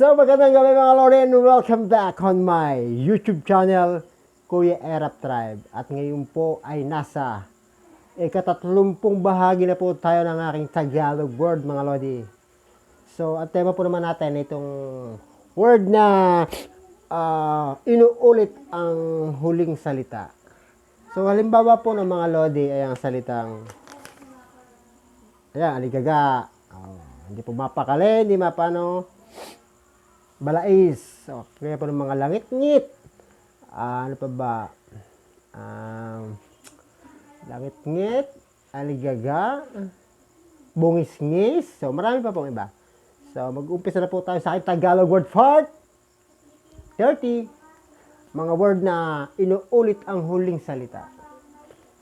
So magandang gabi mga Lord and welcome back on my YouTube channel, Kuya Erap Tribe. At ngayon po ay nasa ika-30 bahagi na po tayo ng aking Tagalog word mga Lodi. So ang tema po naman natin itong word na inuulit ang huling salita. So halimbawa po ng mga Lodi ay ang salitang aligaga. Hindi po mapakali, hindi mapano balais. So, kaya po ng mga langit-ngit. Ano pa ba? Langit-ngit, aligaga, bungis-ngis. So, marami pa pong iba. So, mag-umpisa na po tayo sa aking Tagalog word for 30. Mga word na inuulit ang huling salita.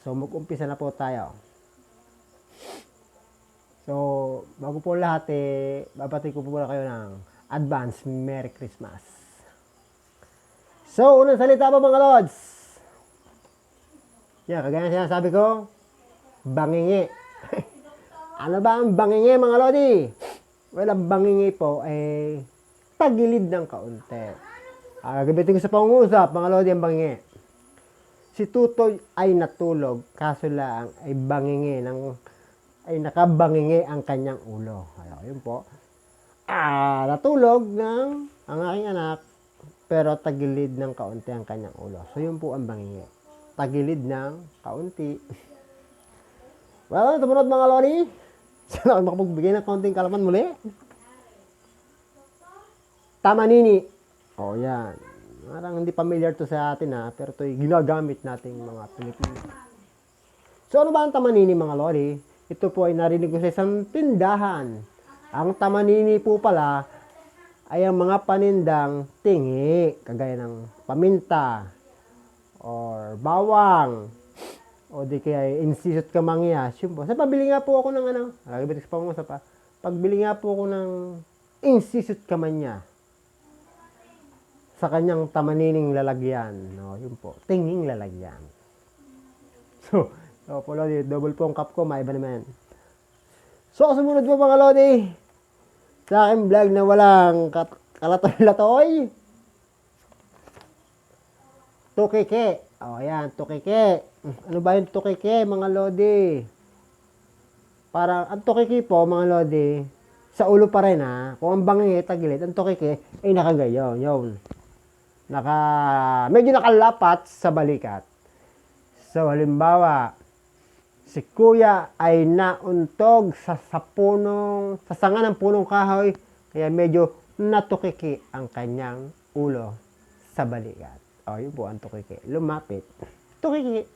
So, mag-umpisa na po tayo. So, bago po lahat, babati ko po muna kayo ng advance Merry Christmas. So, unang salita po mga Lods. Kagaya na sinasabi ko, bangingi. Ano ba ang bangingi mga Lodi? Well, ang bangingi po ay tagilid ng kaunti. Gamitin ko sa pangungusap, mga Lodi, ang bangingi. Si Tutoy ay natulog, kaso lang ay nakabangingi ang kanyang ulo. Yun po. Natulog ng ang aking anak, pero tagilid ng kaunti ang kanyang ulo. So, yun po ang bangingi. Tagilid ng kaunti. Well, tumunod mga Lodi. Sana ako makapagbigay ng kaunting kalaman muli. Tamanini. Yan. Parang hindi familiar to sa atin pero ito'y ginagamit nating mga Pilipino. So, ano ba ang tamanini mga Lodi? Ito po ay narinig ko sa isang tindahan. Ang tamanini po pala ay ang mga panindang tingi, kagaya ng paminta, or bawang, o di kaya insisot kamangyas. Yun po. Sa pabili nga po ako ng pagbili nga po ako ng insisot kamanya sa kanyang tamanining lalagyan. Yun po, tinging lalagyan. So po Lodi, double po ang cup ko, maiba naman. So, sumunod po mga Lodi, sa aking vlog na walang kalatoy-latoy. Tukike. Yan, tukike. Ano ba yung tukike, mga Lodi? Parang, ang tukike po, mga Lodi, sa ulo pa rin Kung ang bangingi, tagilid, ang tukike, ay nakagayo. Yun. Medyo nakalapat sa balikat. So, halimbawa, si Kuya ay nauntog sa sanga ng punong kahoy, kaya medyo natukiki ang kanyang ulo sa balikat. Yun po ang tukiki. Lumapit. Tukiki.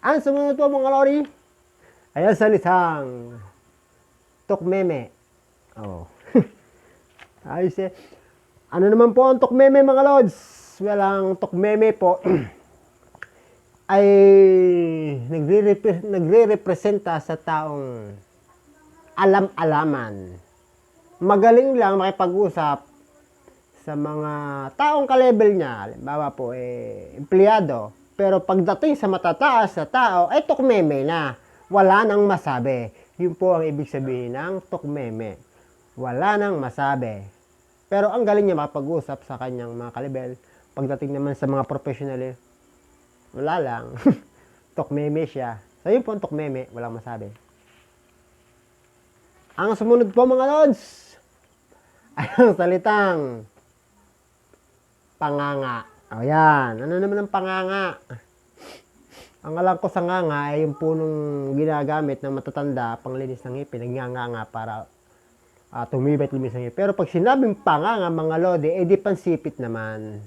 Ang sumunod po mga Lodi, ay ang salitang tukmeme. Ano naman po ang tukmeme mga Lods? Well, ang tukmeme po ay nagre-representa sa taong alam-alaman. Magaling lang makipag-usap sa mga taong ka-level niya. Halimbawa po, empleyado. Pero pagdating sa matataas na tao, ay tukmeme na. Wala nang masabi. Yun po ang ibig sabihin ng tukmeme. Wala nang masabi. Pero ang galing niya makipag-usap sa kanyang mga ka-level. Pagdating naman sa mga professional, wala lang. Tukmeme siya. So, yun po ang tukmeme. Walang masabi. Ang sumunod po mga Lods ay ang salitang panganga. Yan. Ano naman ang panganga? Ang alam ko sa nganga ay yung punong ginagamit ng matatanda panglinis ng ngipin. Nagnganga para tumibay at limis ng ngipin. Pero pag sinabing panganga mga Lodi, di pansipit naman.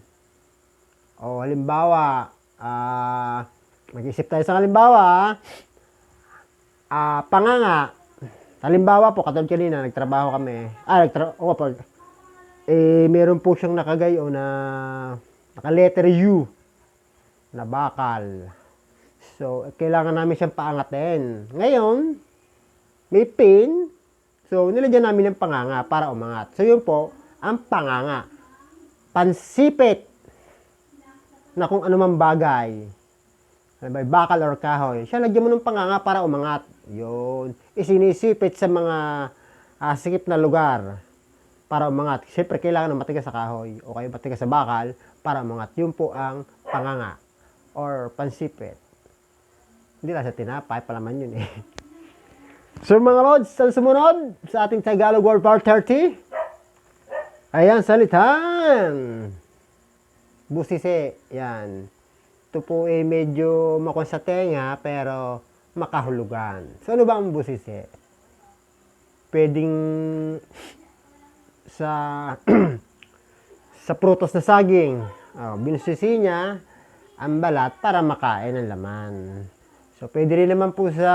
Halimbawa, mag-isip tayo sa halimbawa, panganga. Halimbawa po, katulad kanina, nagtrabaho kami. Meron po siyang nakagayo na naka-letter U na bakal. So, kailangan namin siyang paangatin. Ngayon, may pin. So, nilagyan namin ng panganga para umangat. So, yun po, ang panganga. Pansipit na kung anumang bagay. Bakal or kahoy. Siya, lagyan mo ng panganga para umangat. Yun. Isinisipit sa mga sikip na lugar. para umangat. Siyempre, kailangan ng matigas sa kahoy o kaya matigas sa bakal para umangat. Yun po ang panganga or pansipit. Hindi lang sa tinapay, palaman yun eh. So mga lods, ang sumunod sa ating Tagalog Word Part 30, ayan, salitang busisi. Yan. Ito po ay medyo makon sa tenga, pero makahulugan. So ano ba ang busisi? Pwedeng sa sa prutos na saging. Binusisi niya ang balat para makain ang laman. So pwede rin naman po sa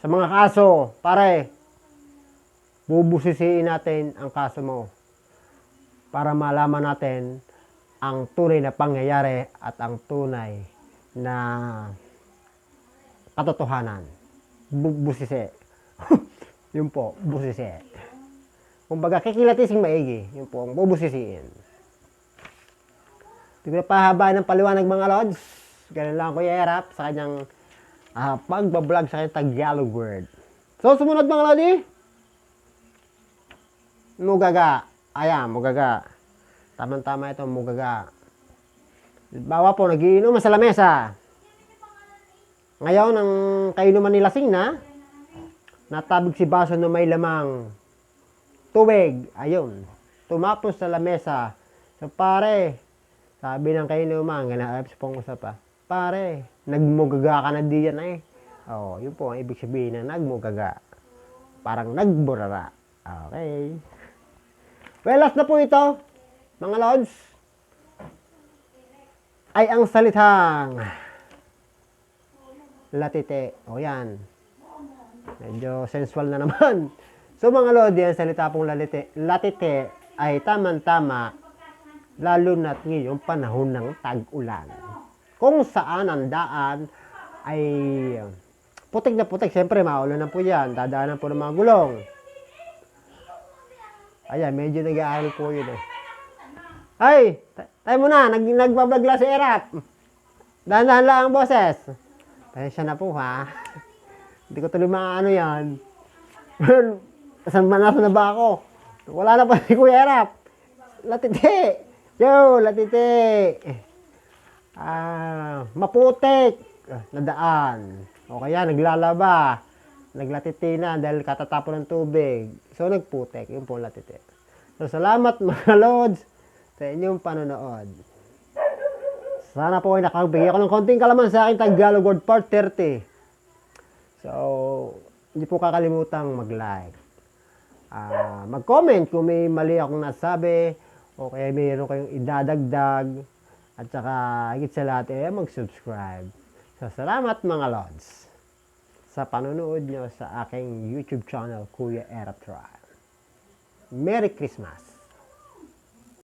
mga kaso, pare, bubusisiin natin ang kaso mo para malaman natin ang tunay na pangyayari at ang tunay na katotohanan. Busisi. Yun po, busisi. Kumbaga, kikilatising maigi. Yun po, ang bubusisiin. Hindi ko na pahabaan ng paliwanag mga lods. Ganun lang Kuya Erap sa kanyang pagbablog sa kanyang Tagalog word. So, sumunod mga lodi. Mugaga. Ayan, mugaga. Tama-tama ito, mugaga. Bawa po, nagiinuman sa lamesa. Ngayon, ang kainuman ni lasing na, natabig si baso na may lamang tubig. Ayun, tumapos sa lamesa. So, pare, sabi ng kainuman, ganaayap sa pang-usap pa, pare, nagmugaga ka na diyan eh. Yun po ang ibig sabihin na nagmugaga. Parang nagburara. Okay. Well, last na po ito, mga lods, ay ang salitang latite. Yan. Medyo sensual na naman. So mga lodi, ang salita pong latite ay tamang-tama lalo na't ngayong panahon ng tag-ulan. Kung saan ang daan ay putik na putik. Siyempre, maulan na po yan. Dadaanan po ng mga gulong. Ayan, medyo nag-aaral po yun eh. Ay, tayo muna, nagbablog lang si Erap. Dahan-dahan lang ang boses. Pasensya na po ha. Hindi ko tuloy maano yan. Saan ba nasa na ba ako? Wala na pa si Kuya Erap. Latite. Yo, latite. Maputik na daan. O kaya naglalaba. Naglatite na dahil katatapon ng tubig. So nagputik. Yun po latite. So salamat mga lods sa inyong panonood. Sana po ay nakapagbigay ako ng konting kalaman sa aking Tagalog Word Part 30. So, hindi po kakalimutang mag-like. Mag-comment kung may mali akong nasabi o kaya mayroon kayong idadagdag. At saka, higit sa lahat, mag-subscribe. So, salamat mga lods sa panonood nyo sa aking YouTube channel, Kuya Erap Trial. Merry Christmas!